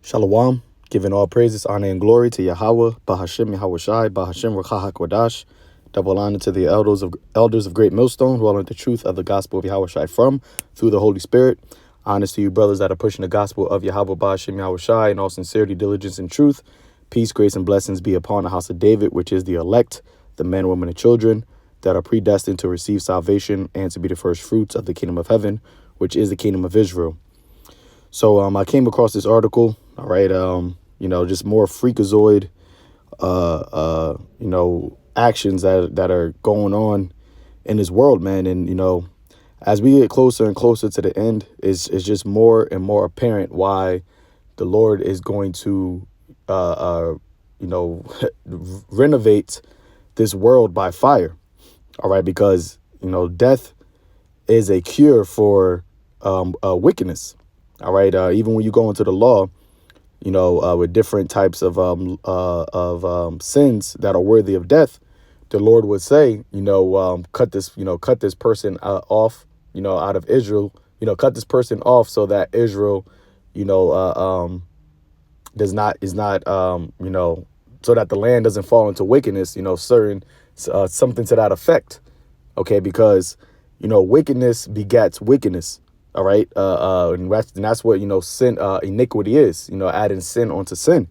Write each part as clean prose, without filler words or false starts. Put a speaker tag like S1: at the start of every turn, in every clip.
S1: Shalom, giving all praises, honor, and glory to Yahweh, Bahashim Yahawashi, Bahashim Rakha HaKodash. Double honor to the elders of Great Millstone who are learned the truth of the gospel of Yahawashi from, through the Holy Spirit. Honors to you brothers that are pushing the gospel of Yahweh, Bahashim Yahawashi in all sincerity, diligence, and truth. Peace, grace, and blessings be upon the house of David, which is the elect, the men, women, and children that are predestined to receive salvation and to be the first fruits of the kingdom of heaven, which is the kingdom of Israel. So I came across this article, all right, just more Freakazoid, actions that are going on in this world, man. And, as we get closer and closer to the end, it's just more and more apparent why the Lord is going to, renovate this world by fire. All right, because, death is a cure for wickedness. All right. Even when you go into the law, with different types of sins that are worthy of death, the Lord would say, cut this person off, out of Israel, cut this person off so that Israel, is not, so that the land doesn't fall into wickedness, something to that effect. OK, because, wickedness begets wickedness. All right. And that's what, sin, iniquity is, adding sin onto sin,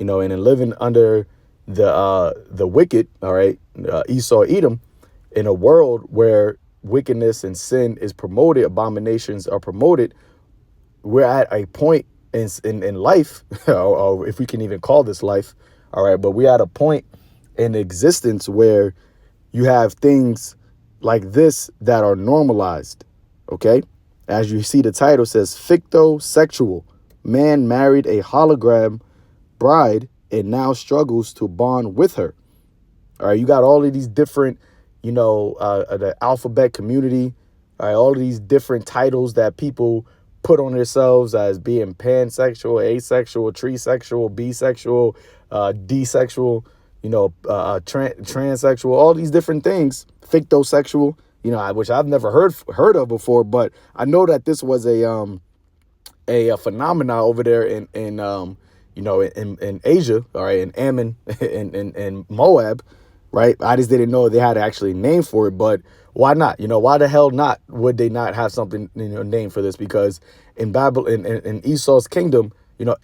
S1: and in living under the wicked. All right. Esau, Edom, in a world where wickedness and sin is promoted, abominations are promoted. We're at a point in life, or if we can even call this life. All right. But we're at a point in existence where you have things like this that are normalized. OK. As you see, the title says Fictosexual. Man married a hologram bride and now struggles to bond with her. All right, you got all of these different, the alphabet community. All right, all of these different titles that people put on themselves as being pansexual, asexual, trisexual, bisexual, desexual, transsexual, all these different things. Fictosexual. Which I've never heard of before, but I know that this was a phenomena over there in Asia, all right, in Ammon and Moab, right? I just didn't know they had actually a name for it, but why not? Why the hell not? Would they not have something, name for this? Because in Babylon, in Esau's kingdom,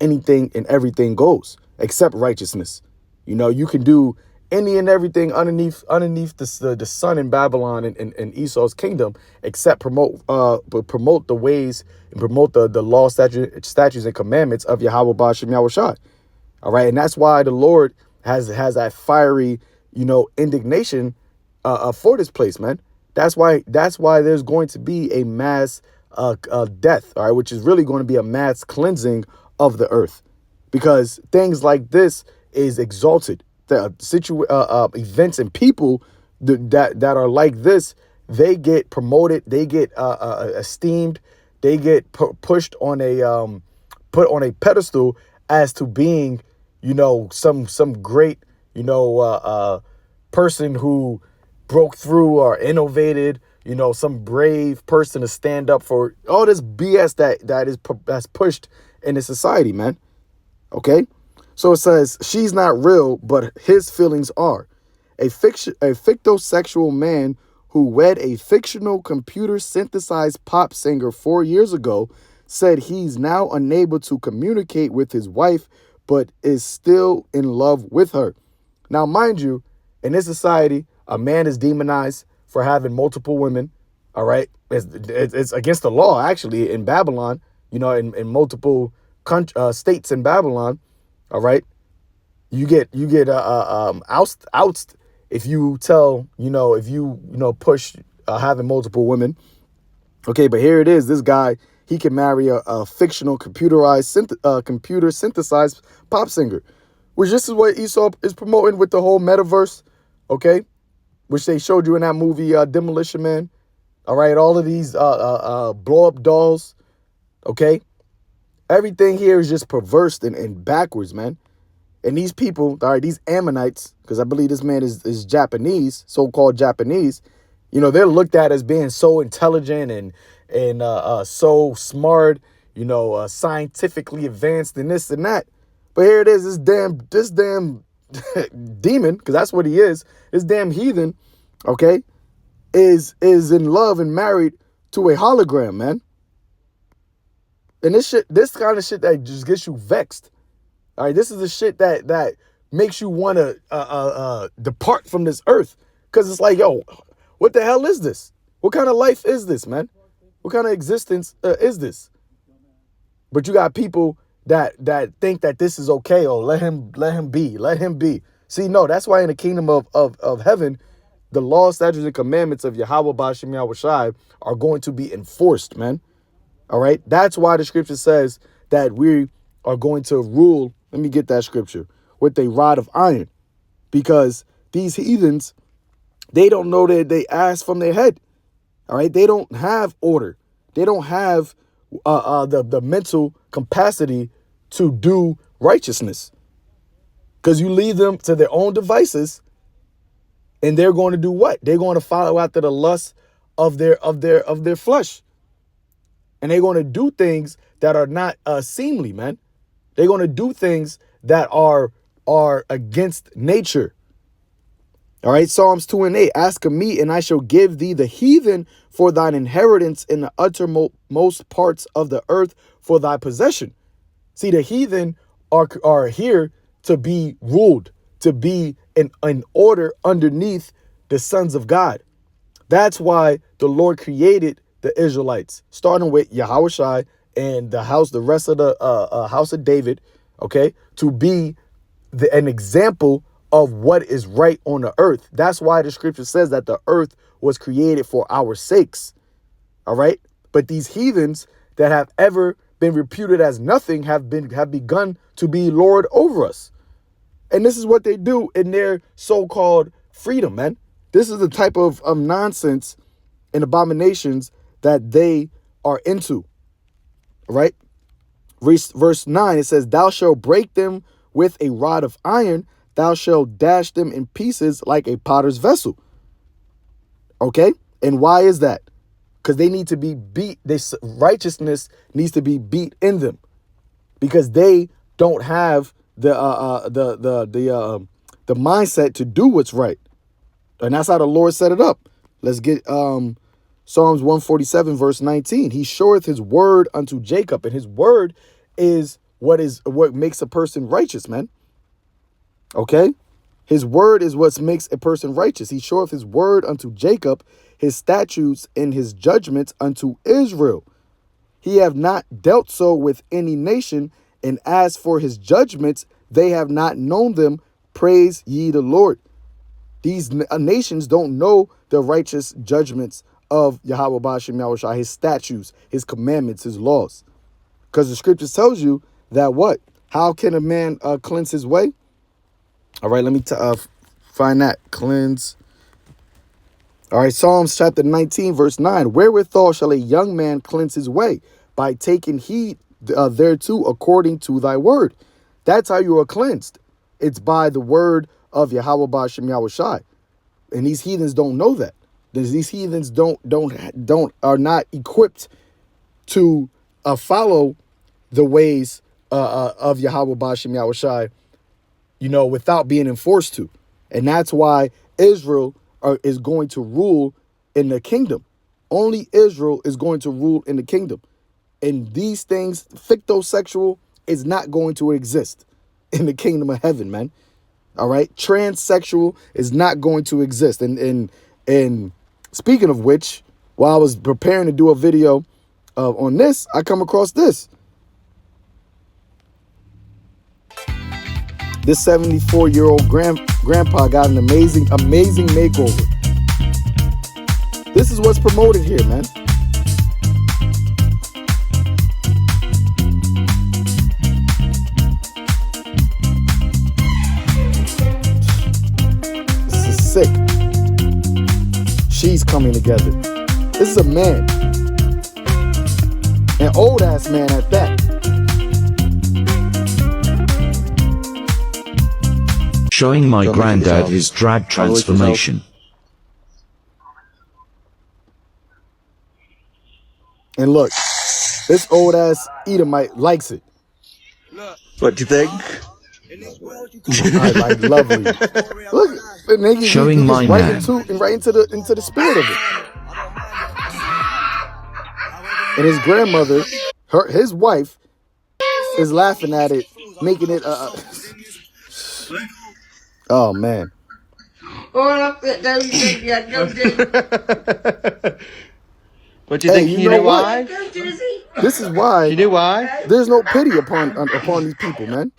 S1: anything and everything goes except righteousness. You can do any and everything underneath the sun in Babylon and Esau's kingdom, except promote the ways and promote the law, statutes, and commandments of Yahweh Ba'ashem Yahushai. All right. And that's why the Lord has that fiery, indignation for this place, man. That's why there's going to be a mass death. All right. Which is really going to be a mass cleansing of the earth, because things like this is exalted. The events and people that are like this, they get promoted, they get esteemed, they get pushed on put on a pedestal as to being, some great, person who broke through or innovated, some brave person to stand up for all this BS that's pushed in the society, man. Okay. So it says, she's not real, but his feelings are. A fictosexual man who wed a fictional computer-synthesized pop singer 4 years ago said he's now unable to communicate with his wife, but is still in love with her. Now, mind you, in this society, a man is demonized for having multiple women. All right. It's against the law, actually, in Babylon, in multiple states in Babylon. All right. You get ousted if you tell, if you push having multiple women. OK, but here it is. This guy, he can marry a fictional computer synthesized pop singer, which this is what Esau is promoting with the whole metaverse. OK, which they showed you in that movie Demolition Man. All right. All of these blow up dolls. OK, everything here is just perverse and backwards, man. And these people, all right, these Ammonites, because I believe this man is Japanese, so-called Japanese, they're looked at as being so intelligent and so smart, scientifically advanced in this and that. But here it is, this damn demon, because that's what he is, this damn heathen, okay, is in love and married to a hologram, man. And this kind of shit that just gets you vexed. All right, this is the shit that makes you want to depart from this earth, because it's like, yo, what the hell is this? What kind of life is this, man? What kind of existence is this? But you got people that think that this is okay. Or let him be. See, no, that's why in the kingdom of heaven, the law, statutes, and commandments of Yahweh Ba'Shem Yahweh Shai are going to be enforced, man. All right. That's why the scripture says that we are going to rule. Let me get that scripture, with a rod of iron, because these heathens, they don't know that they ass from their head. All right. They don't have order. They don't have the mental capacity to do righteousness, because you leave them to their own devices, and they're going to do what? They're going to follow after the lust of their flesh. And they're going to do things that are not seemly, man. They're going to do things that are against nature. All right, Psalms 2:8, ask of me, and I shall give thee the heathen for thine inheritance, in the uttermost parts of the earth for thy possession. See, the heathen are here to be ruled, to be in order underneath the sons of God. That's why the Lord created the Israelites, starting with Yahushua and the rest of the house of David, okay, to be an example of what is right on the earth. That's why the scripture says that the earth was created for our sakes. All right. But these heathens that have ever been reputed as nothing have begun to be Lord over us. And this is what they do in their so-called freedom, man. This is the type of nonsense and abominations that they are into. Right? Verse 9, it says, thou shalt break them with a rod of iron. Thou shalt dash them in pieces like a potter's vessel. Okay? And why is that? Because they need to be beat. This righteousness needs to be beat in them, because they don't have the mindset to do what's right. And that's how the Lord set it up. Let's get Psalms 147 verse 19. He showeth his word unto Jacob, and his word is what makes a person righteous, man. Okay? His word is what makes a person righteous. He showeth his word unto Jacob, his statutes and his judgments unto Israel. He have not dealt so with any nation, and as for his judgments, they have not known them. Praise ye the Lord. These nations don't know the righteous judgments of Yahweh Ba'Shem Yahweh Shai, his statutes, his commandments, his laws. Because the scriptures tells you that what? How can a man cleanse his way? All right, let me find that. Cleanse. All right, Psalms chapter 19, verse 9. Wherewithal shall a young man cleanse his way? By taking heed thereto according to thy word. That's how you are cleansed. It's by the word of Yahweh Ba'Shem Yahweh Shai. And these heathens don't know that. These heathens are not equipped to follow the ways of Yahweh Ba'Shem Yahweh Shai, without being enforced to. And that's why Israel is going to rule in the kingdom. Only Israel is going to rule in the kingdom. And these things, fictosexual, is not going to exist in the kingdom of heaven, man. All right. Transsexual is not going to exist. And speaking of which, while I was preparing to do a video on this, I come across this. This 74-year-old grandpa got an amazing makeover. This is what's promoted here, man. This is sick. She's coming together. This is a man. An old ass man at that.
S2: Showing my granddad his drag transformation.
S1: And look, This old ass Edomite likes it.
S3: What do you think?
S1: I lovely. Look, the nigga, he
S2: Showing
S1: gets
S2: my
S1: right
S2: man.
S1: into the spirit of it. And his grandmother, his wife, is laughing at it, making it. Oh man.
S3: What do you
S1: Hey,
S3: think?
S1: you
S3: You
S1: know
S3: know
S1: what?
S3: why?
S1: This is
S3: Do
S1: why
S3: you know why?
S1: there's no pity upon these people, man.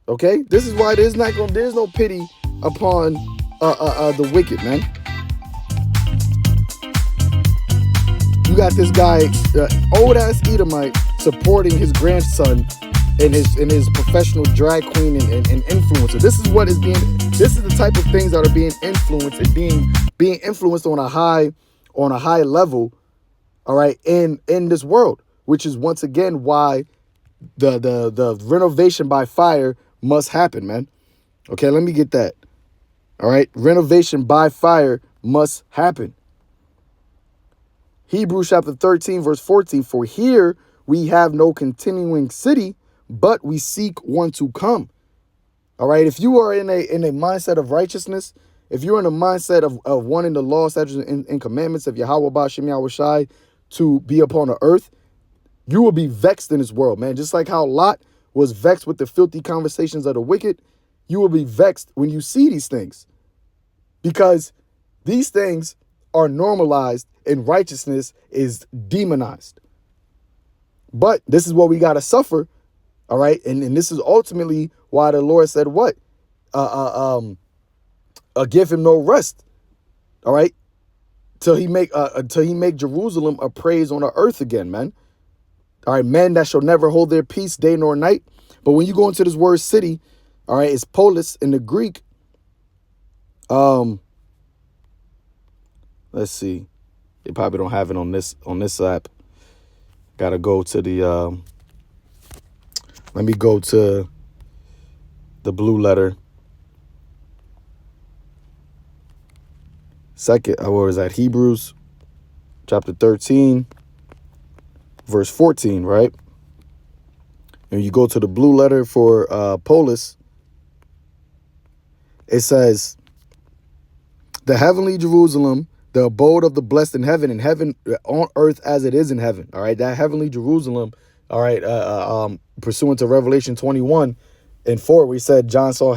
S1: Okay, this is why there's no pity upon the wicked, man. You got this guy, old ass Edomite, supporting his grandson in his professional drag queen and influencer. This is what is being. This is the type of things that are being influenced and being influenced on a high level. All right, in this world, which is once again why the renovation by fire must happen, man. Okay, let me get that. All right, renovation by fire must happen. Hebrews chapter 13, verse 14. For here we have no continuing city, but we seek one to come. All right. If you are in a mindset of righteousness, if you're in a mindset of wanting the law, statutes, and commandments of Yahweh Ba'Shem Yahweh Shai to be upon the earth, you will be vexed in this world, man. Just like how Lot was vexed with the filthy conversations of the wicked, you will be vexed when you see these things. Because these things are normalized and righteousness is demonized. But this is what we got to suffer, all right? And this is ultimately why the Lord said what? Give him no rest, all right? Till he make Jerusalem a praise on the earth again, man. All right, men that shall never hold their peace day nor night. But when you go into this word city, all right, it's polis in the Greek. Let's see. They probably don't have it on this app. Gotta go to the let me go to the blue letter. Second, what was that? Hebrews chapter 13, verse 14, right? And you go to the blue letter for polis. It says, the heavenly Jerusalem, the abode of the blessed in heaven on earth as it is in heaven. All right, that heavenly Jerusalem. All right, pursuant to Revelation 21 and 4, we said John saw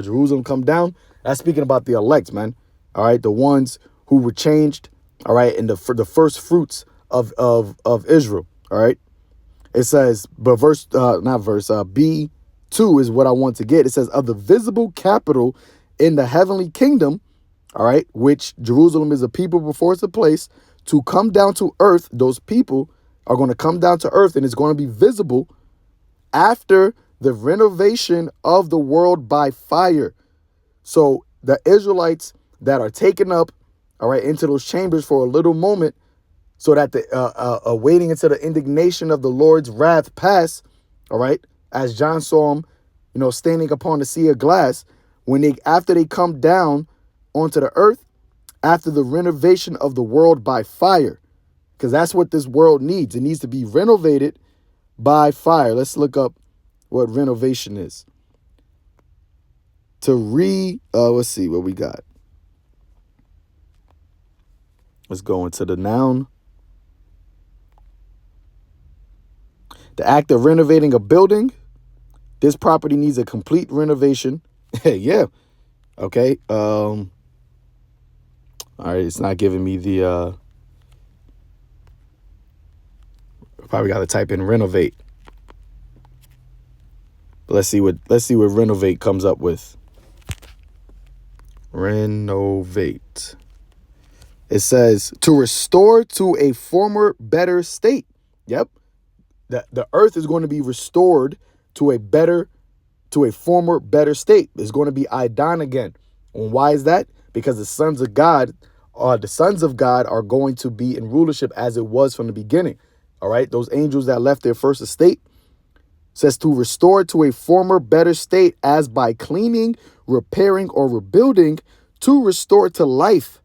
S1: Jerusalem come down. That's speaking about the elect, man. All right, the ones who were changed. All right, and the first fruits of Israel. All right, it says, but B2 is what I want to get. It says, of the visible capital in the heavenly kingdom. All right, which Jerusalem is a people before it's a place to come down to earth. Those people are going to come down to earth and it's going to be visible after the renovation of the world by fire. So the Israelites that are taken up, all right, into those chambers for a little moment so that the waiting until the indignation of the Lord's wrath pass, all right, as John saw him, standing upon the sea of glass, after they come down onto the earth, after the renovation of the world by fire, because that's what this world needs. It needs to be renovated by fire. Let's look up what renovation is. Let's see what we got. Let's go into the noun. The act of renovating a building. This property needs a complete renovation. Yeah. Okay. All right. It's not giving me the, probably got to type in renovate. But let's see what renovate comes up with. Renovate. It says to restore to a former better state. Yep. The earth is going to be restored to a former better state. It's going to be Idon again. And why is that? Because the sons of God are going to be in rulership as it was from the beginning. All right. Those angels that left their first estate, says to restore to a former better state as by cleaning, repairing, or rebuilding, to restore to life.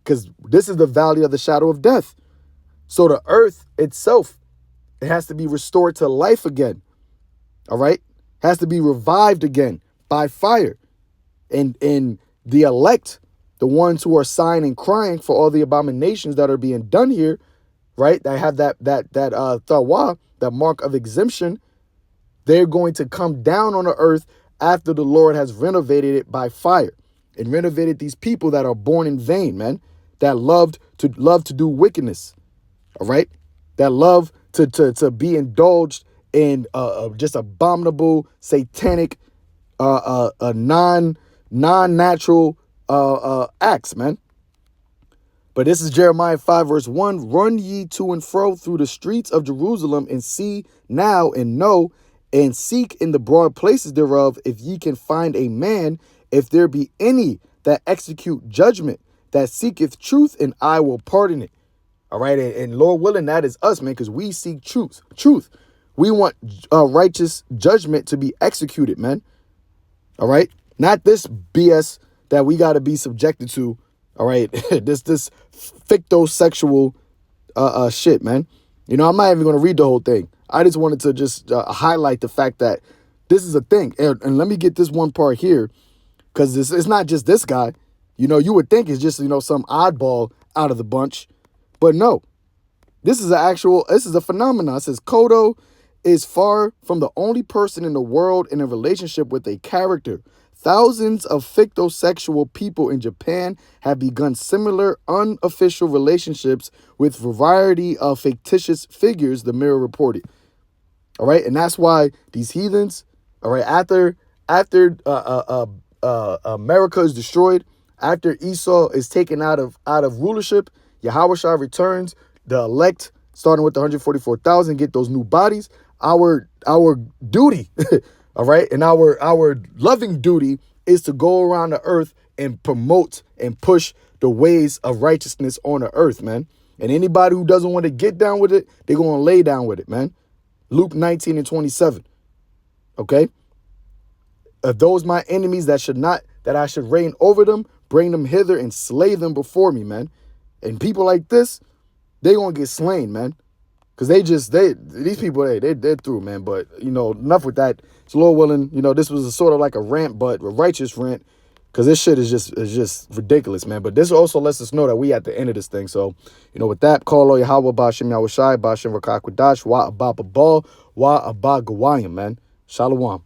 S1: Because this is the valley of the shadow of death. So the earth itself, it has to be restored to life again. All right? Has to be revived again by fire. And the elect, the ones who are sighing and crying for all the abominations that are being done here, right? That have that thawa, that mark of exemption, they're going to come down on the earth after the Lord has renovated it by fire and renovated these people that are born in vain, man, that love to do wickedness, all right? That love to be indulged in just abominable, satanic, non-natural acts, man. But this is Jeremiah 5 verse 1. Run ye to and fro through the streets of Jerusalem, and see now and know, and seek in the broad places thereof, if ye can find a man, if there be any that execute judgment, that seeketh truth, and I will pardon it. All right. And Lord willing, that is us, man, because we seek truth. We want righteous judgment to be executed, man. All right. Not this BS that we got to be subjected to. All right. this fictosexual shit, man. You know, I'm not even going to read the whole thing. I just wanted to just highlight the fact that this is a thing. And let me get this one part here, because it's not just this guy. You know, you would think it's just, you know, some oddball out of the bunch. But no, this is a phenomenon. It says Kodo is far from the only person in the world in a relationship with a character. Thousands of fictosexual people in Japan have begun similar unofficial relationships with variety of fictitious figures, the Mirror reported. All right, and that's why these heathens, all right, after America is destroyed, after Esau is taken out of rulership, Yahushua returns, the elect, starting with the 144,000, get those new bodies. Our duty, all right, and our loving duty is to go around the earth and promote and push the ways of righteousness on the earth, man. And anybody who doesn't want to get down with it, they're going to lay down with it, man. Luke 19 and 27. Okay? If those my enemies that I should reign over them, bring them hither and slay them before me, man. And people like this, they gonna get slain, man. Because these people, they're through, man. But, you know, enough with that. It's Lord willing, you know, this was a sort of like a rant, but a righteous rant. Because this shit is just ridiculous, man. But this also lets us know that we at the end of this thing. So, you know, with that, call Yahweh Bashem Yahushai, Bashem Rakakwadash, Wa Abba Babal, Wa Abba Gawayim, man. Shalom.